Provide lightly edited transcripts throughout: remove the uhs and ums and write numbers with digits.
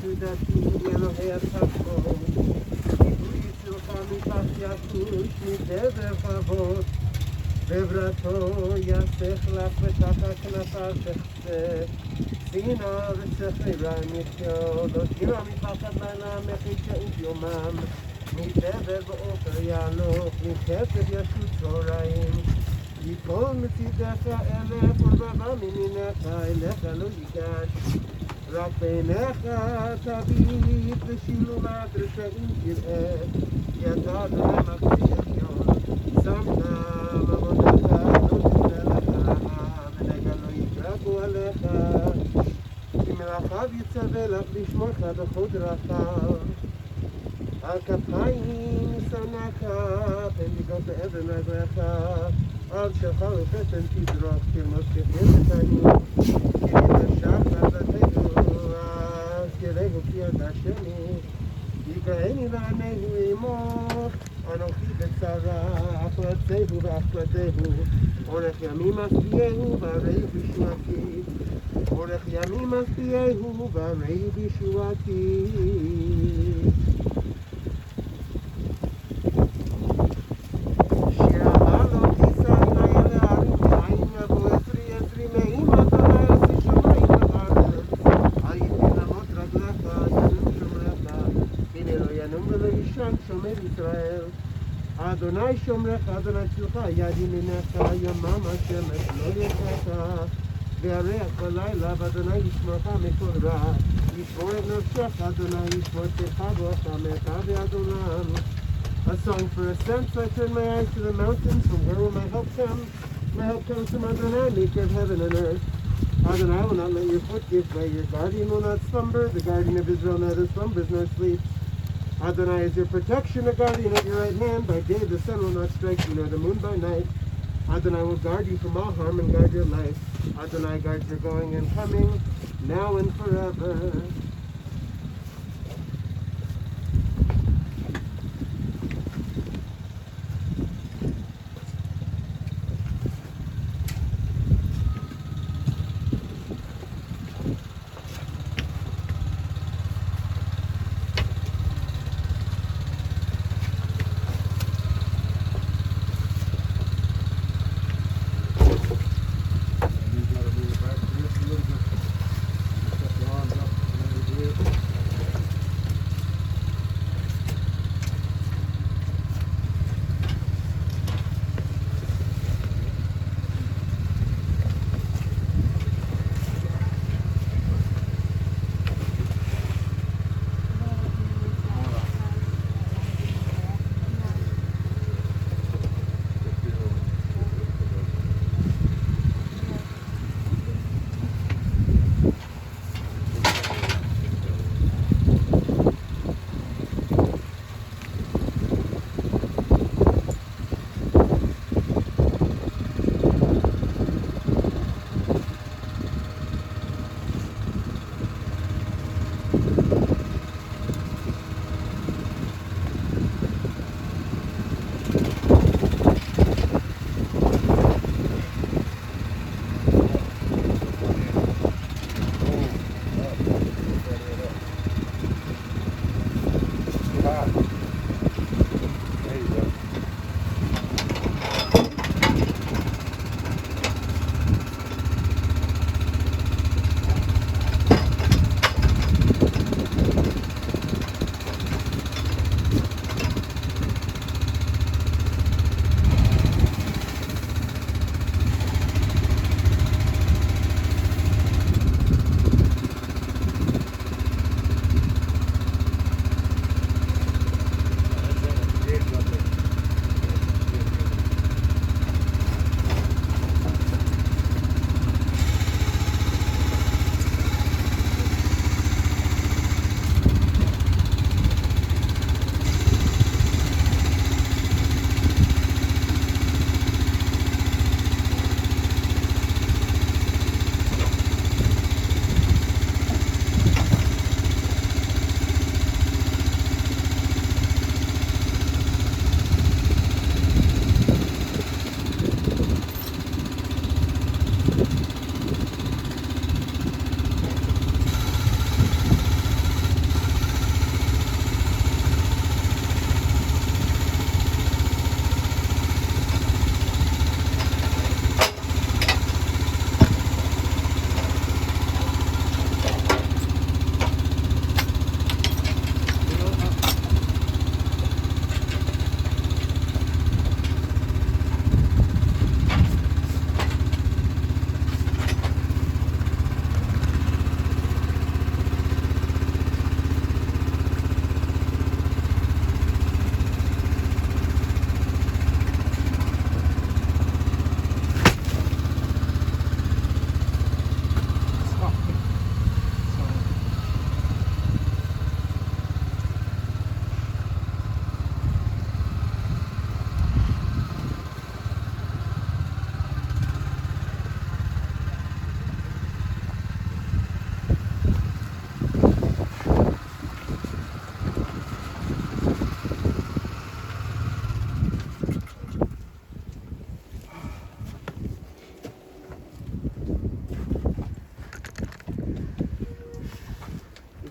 סעודתי אלוהי הצפון, גיבוי צילך מפח יחוש מדבר חוות, בברתו יסך לך ותחת כנפיו תחצה, שנאה וצפירה מחיו, לא תירא מפחד לילה מחישת יומם, מדבר באופר יהלוך, מכסף ישו צהריים, יפול מצידך אלף ורבבה מימינך, אליך לא ייגש, רק בעיניך תביט ושילומת רשעים תראה, כי אתה אדוני מקפיא עליון, שמת עבודתך לא תפנה לך, ונגע לא יקרבו עליך, כי מלאכיו יצווה לך לשמורך בכל דרכיו. על כפיים שנאך, פן תיגוף באבן רגליך, על שלך ופתן תדרוך, תרמוס כפיר ותנים, כי נתשך עבדתנו, אז כרהו כי יד השני, יקראני וענהו עמו, אנוכי בצרה, אפלצהו ואפלתהו, אורך ימים אשביעהו והרי בישועתי, אורך ימים אשביעהו והרי בישועתי. אדוני שומרך, אדוני צילך, יד ימינך, ימם השמש לא יצאך, וירח בלילה, ואדוני ישמרך מכל רע, ישמור את נפשך, אדוני ישמור צאתך ורחמך ועד עולם. A song for ascent, I turn my eyes to the mountains, from where will my help come? My help comes from Adonai, maker of heaven and earth. Adonai will not let your foot give way, your guardian will not slumber, the guardian of Israel neither slumbers nor sleeps. Adonai is your protection, a guardian at your right hand. By day the sun will not strike you, nor the moon by night. Adonai will guard you from all harm and guard your life. Adonai guards your going and coming, now and forever.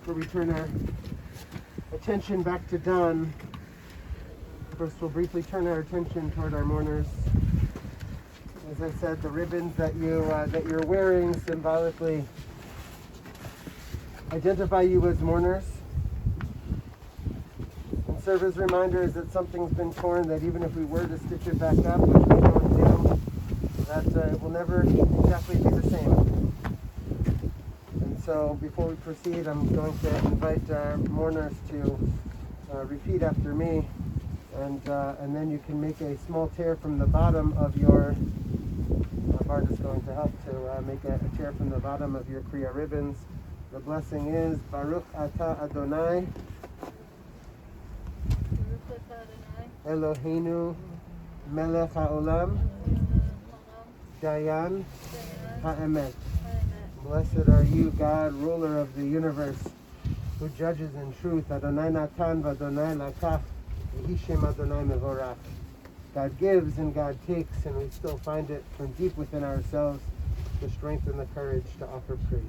before we turn our attention back to Don, first we'll briefly turn our attention toward our mourners. As I said, the ribbons that you're wearing symbolically identify you as mourners and serve as reminders that something's been torn, that even if we were to stitch it back up, which we don't do, that it will never exactly be the same. And so before we proceed, I'm going to invite our mourners to repeat after me, and then you can make a small tear from the bottom of your Bart is going to help to make a tear from the bottom of your Kriya ribbons. The blessing is Baruch Ata Adonai Eloheinu Melech HaOlam Dayan HaEmet. Blessed are you, God, ruler of the universe, who judges in truth. Adonai Natan v'Adonai Lakach v'Hishem Adonai Mevorach. God gives and God takes, and we still find it from deep within ourselves the strength and the courage to offer praise.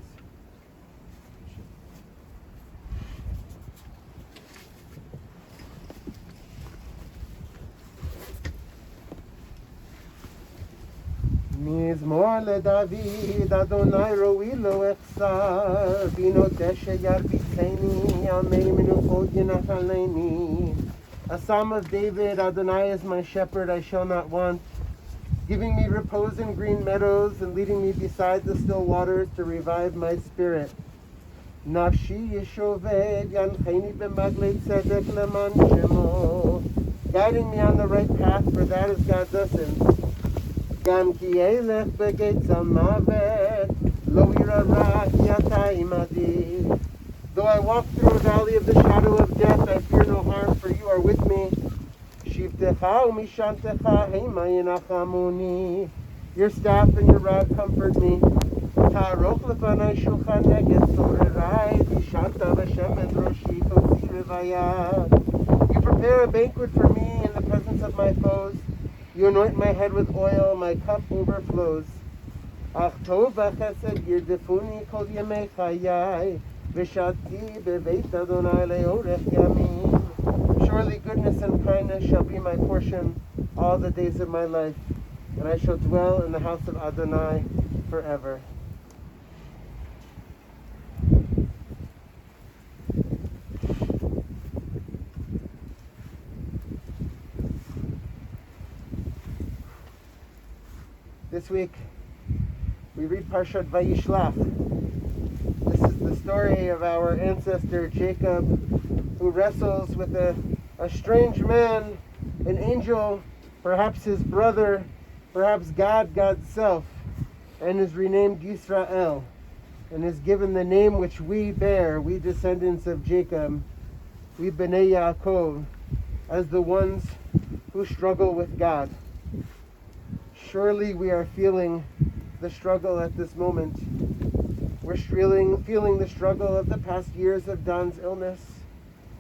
Mizmor leDavid, Adonai roi lo echsar, bino deshe yarbiteni, amei menufot yenachaleni. A psalm of David, Adonai is my shepherd, I shall not want, giving me repose in green meadows and leading me beside the still waters to revive my spirit. Nafshi yeshoved, yancheni b'maglei tzedek leman shemo, guiding me on the right path, for that is God's essence. Gam ki elech b'geit zamavet, lo ira ra ki ata imadi. Though I walk through a valley of the shadow of death, I fear no harm, for you are with me. Shivtecha u'mishantecha heima yenachamuni. Your staff and your rod comfort me. Ta'aroch lefanai shulchan neged tzorerai, v'shanta v'shemen roshi kotzi revaya. You prepare a banquet for me in the presence of my foes. You anoint my head with oil, my cup overflows. Ach tov v'chesed yirdefuni kol yemei chayai. Surely goodness and kindness shall be my portion all the days of my life, and I shall dwell in the house of Adonai forever. This week we read Parshat Vayishlach. This is the story of our ancestor Jacob, who wrestles with a strange man, an angel, perhaps his brother, perhaps God's self, and is renamed Yisrael, and is given the name which we bear, we descendants of Jacob, we Bnei Yaakov, as the ones who struggle with God. Surely we are feeling the struggle at this moment. We're feeling the struggle of the past years of Don's illness.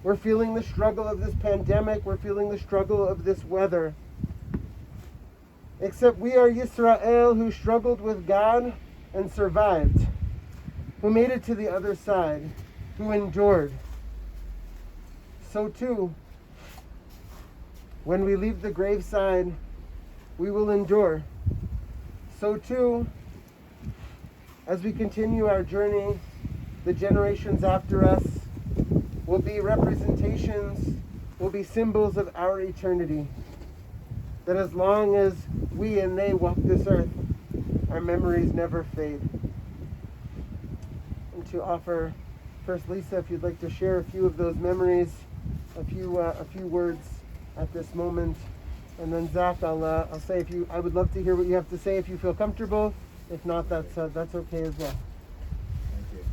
We're feeling the struggle of this pandemic. We're feeling the struggle of this weather. Except we are Yisrael, who struggled with God and survived, who made it to the other side, who endured. So too, when we leave the graveside, we will endure. So too, as we continue our journey, the generations after us will be representations, will be symbols of our eternity. That as long as we and they walk this earth, our memories never fade. And to offer, first Lisa, if you'd like to share a few of those memories, a few words at this moment, and then Zach, I'll say I would love to hear what you have to say if you feel comfortable. If not, that's okay as well. Thank you.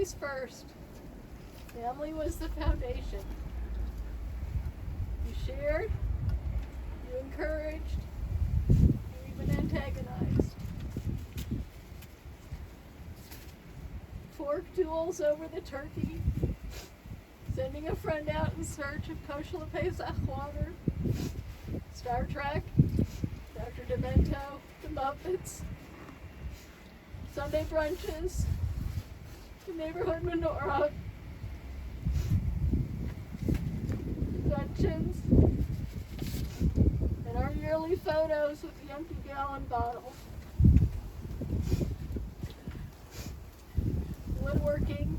families first. Family was the foundation. You shared, you encouraged, you even antagonized. Fork duels over the turkey, sending a friend out in search of kosher Pesach water, Star Trek, Dr. Demento, the Muppets, Sunday brunches, the neighborhood menorah, conventions, and our yearly photos with the empty gallon bottle. Woodworking,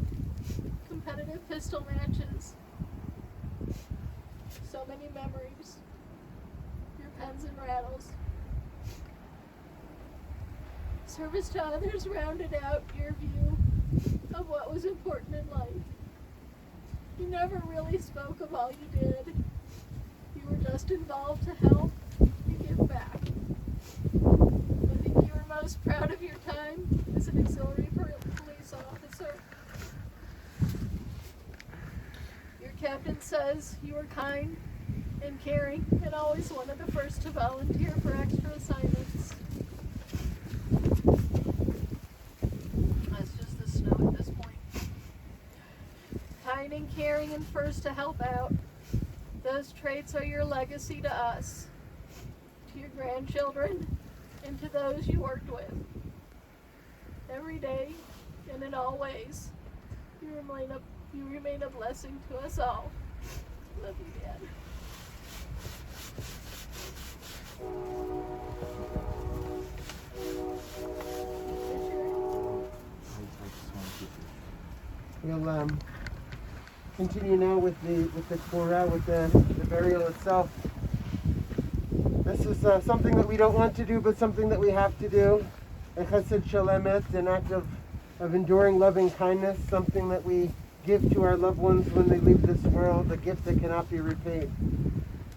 competitive pistol matches, so many memories, your pens and rattles. Service to others rounded out your view of what was important in life. You never really spoke of all you did. You were just involved to help and give back. I think you were most proud of your time as an auxiliary police officer. Your captain says you were kind and caring and always one of the first to volunteer for extra assignments. That's just the snow at this point. Kind and caring and first to help out. Those traits are your legacy to us, to your grandchildren, and to those you worked with. Every day and in all ways, you remain a blessing to us all. Love you, Dad. We'll continue now with the Torah, with the burial itself. This is something that we don't want to do, but something that we have to do. A chesed shalemet, an act of enduring loving kindness, something that we give to our loved ones when they leave this world, a gift that cannot be repaid.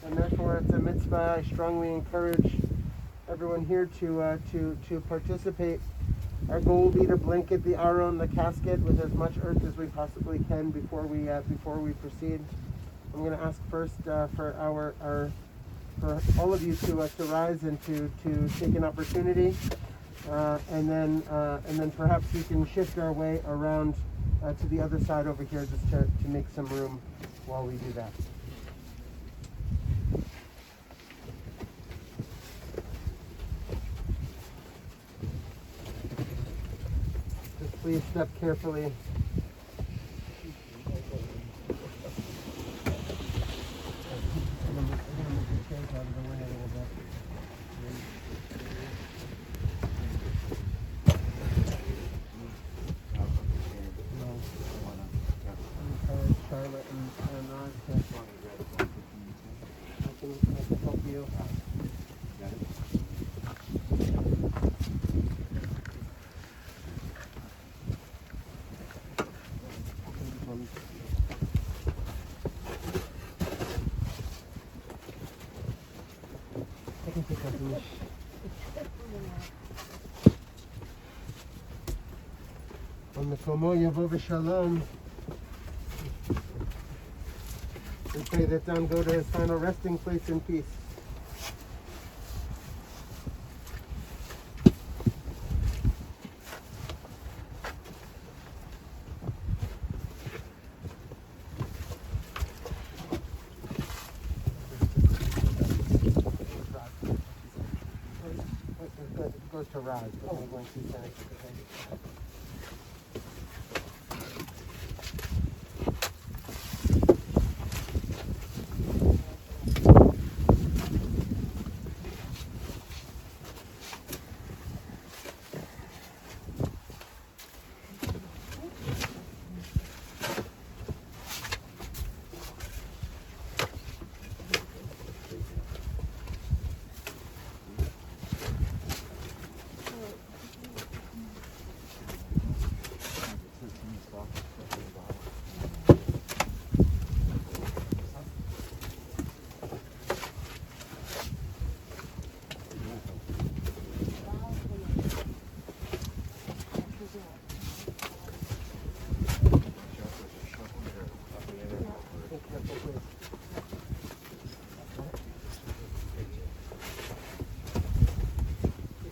And therefore it's a mitzvah. I strongly encourage everyone here to participate. Our goal will be to blanket the aron, the casket, with as much earth as we possibly can before we proceed. I'm going to ask first for all of you to rise and to take an opportunity, and then perhaps we can shift our way around to the other side over here, just to make some room while we do that. Just please step carefully. Mekomo yavo v'shalom. We pray that Don go to his final resting place in peace. It goes to Raj. Oh, we're going to finish it.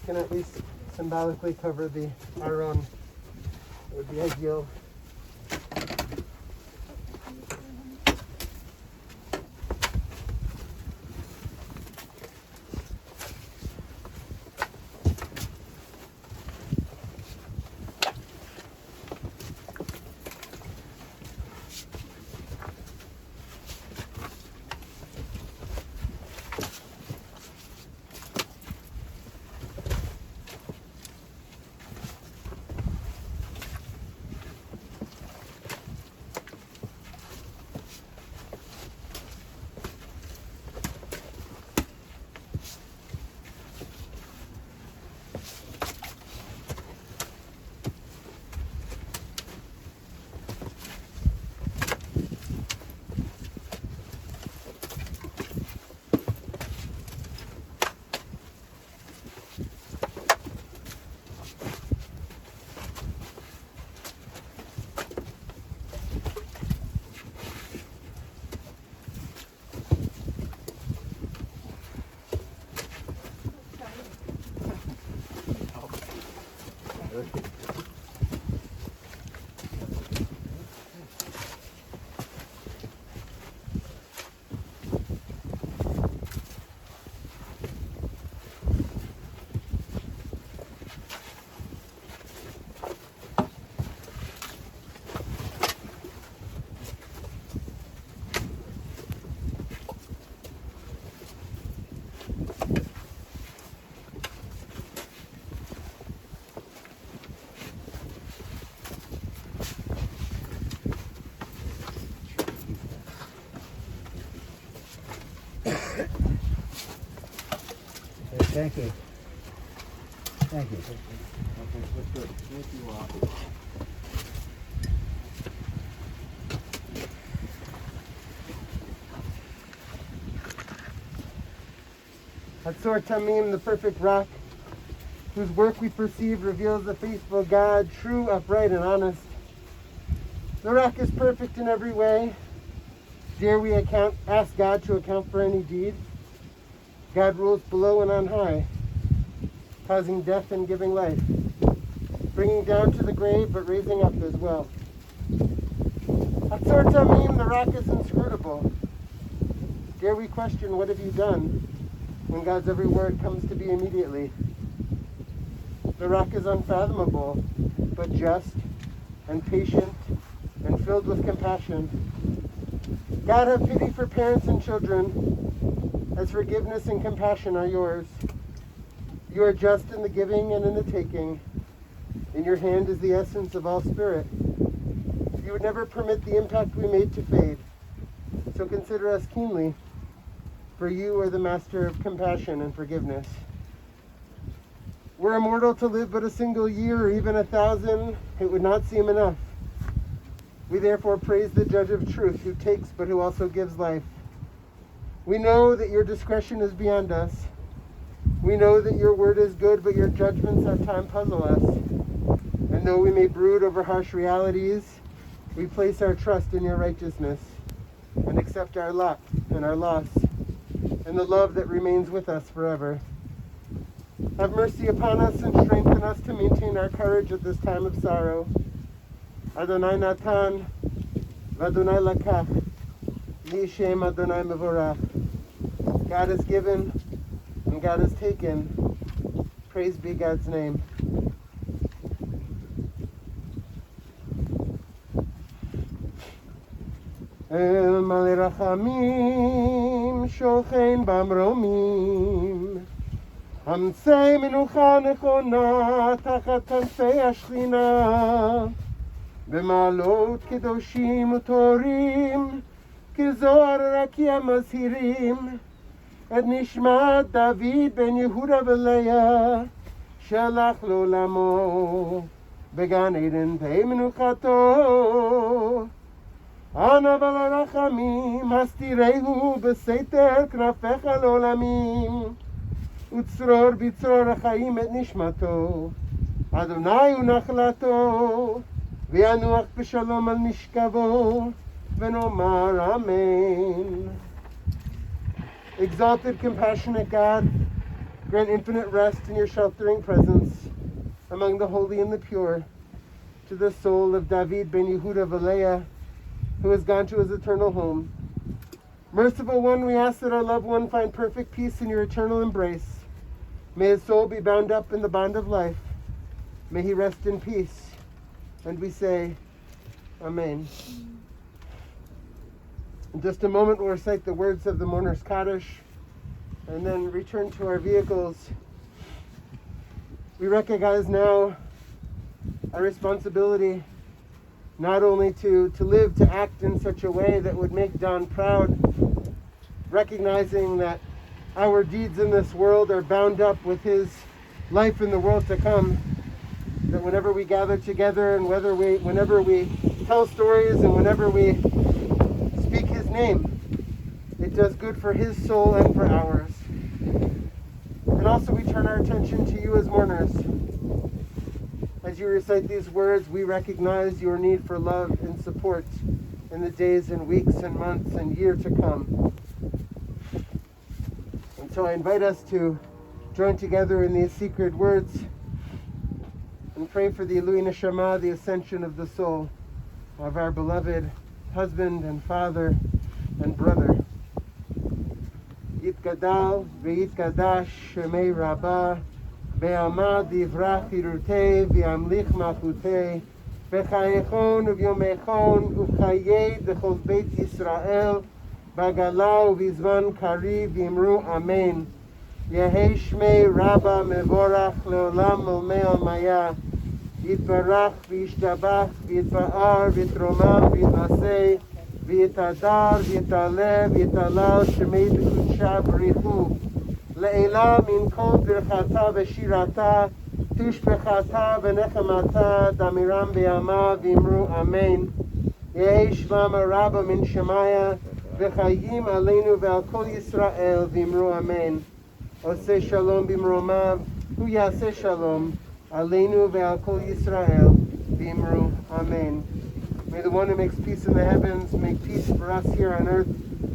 can at least symbolically cover the Aron. It would be ideal. Thank you. Thank you. Okay, that's good. Thank you all. Hatzor Tamim, the perfect rock, whose work we perceive reveals the faithful God, true, upright, and honest. The rock is perfect in every way. Dare we ask God to account for any deed? God rules below and on high, causing death and giving life, bringing down to the grave but raising up as well. Hatzor Tamim, the rock is inscrutable. Dare we question, what have you done, when God's every word comes to be immediately? The rock is unfathomable, but just and patient and filled with compassion. God, have pity for parents and children, as forgiveness and compassion are yours. You are just in the giving and in the taking. In your hand is the essence of all spirit. You would never permit the impact we made to fade. So consider us keenly, for you are the master of compassion and forgiveness. Were immortal to live but a single year or even 1,000, it would not seem enough. We therefore praise the judge of truth, who takes but who also gives life. We know that your discretion is beyond us. We know that your word is good, but your judgments at times puzzle us. And though we may brood over harsh realities, we place our trust in your righteousness and accept our lot and our loss and the love that remains with us forever. Have mercy upon us and strengthen us to maintain our courage at this time of sorrow. Adonai Natan, v'Adonai Lakach, Yishem Adonai Mevorach. God has given and God has taken. Praise be God's name. El Malei Rachamim Shochein Bamromim Hamsei Menucha Nechona Tachat Kanfei Ashchina B'ma'alot Kedoshim Utorim K'zohar Rakia Mazhirim Et Nishmat David Ben Yehuda V'Leah Shalach L'olamo Began Eden Pei Menuchato Ana Balarachamim Hastirehu B'Seiter Knafecha L'olamim Utzror B'Tzror HaChaim Et Nishmato Adonai Unachlato V'yanuach B'Shalom Al Mishkavo V'nomar Amen. Exalted, compassionate God, Grant infinite rest in your sheltering presence among the holy and the pure, to the soul of David ben Yehuda Valea, who has gone to his eternal home. Merciful one, we ask that our loved one find perfect peace in your eternal embrace. May his soul be bound up in the bond of life. May he rest in peace. And we say, Amen. In just a moment, we'll recite the words of the Mourner's Kaddish and then return to our vehicles. We recognize now our responsibility not only to live, to act in such a way that would make Don proud, recognizing that our deeds in this world are bound up with his life in the world to come, that whenever we gather together and whenever we tell stories and whenever we speak his name, it does good for his soul and for ours. And also we turn our attention to you as mourners. As you recite these words, we recognize your need for love and support in the days and weeks and months and year to come. And so I invite us to join together in these secret words and pray for the Ilui Neshama, the ascension of the soul of our beloved husband and father and brother. Yitgadal v'yitkadash shemei Rabbah be'amad divrach irutei v'amlich machutei v'chayechon u'vyomechon u'chayei d'chol beit Yisrael b'gala u'vizman kariv v'imru amen. Yehei shmei Rabbah mevorach leolam olmei almaya yitbarach v'yishtabach v'yitba'ar v'yitromam v'yitnasei v'yitadar v'yitaleh v'yitalal shemei b'kudsha b'richu le'ela min kol birchata v'shirata tishbechata v'nechamata damiram b'yama v'imru amen. Yehei shmama Rabbah min shemaya v'chayim aleinu v'al kol Yisrael v'imru amen. Oseh shalom b'mromav hu yaseh shalom aleinu ve'al kol Yisrael v'imru amen. May the one who makes peace in the heavens make peace for us here on earth,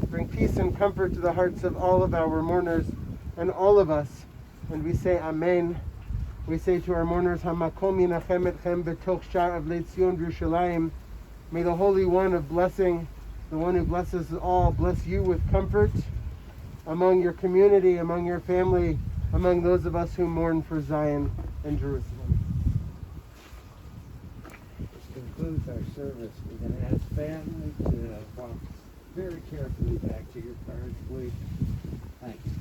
bring peace and comfort to the hearts of all of our mourners and all of us. And we say amen. We say to our mourners, Hamakom yinachem etchem b'toch shar avlei Tzion v'Yerushalayim. May the Holy One of blessing, the one who blesses us all, bless you with comfort among your community, among your family, among those of us who mourn for Zion and Jerusalem. This concludes our service. We're going to ask family to walk very carefully back to your cars, please. Thank you.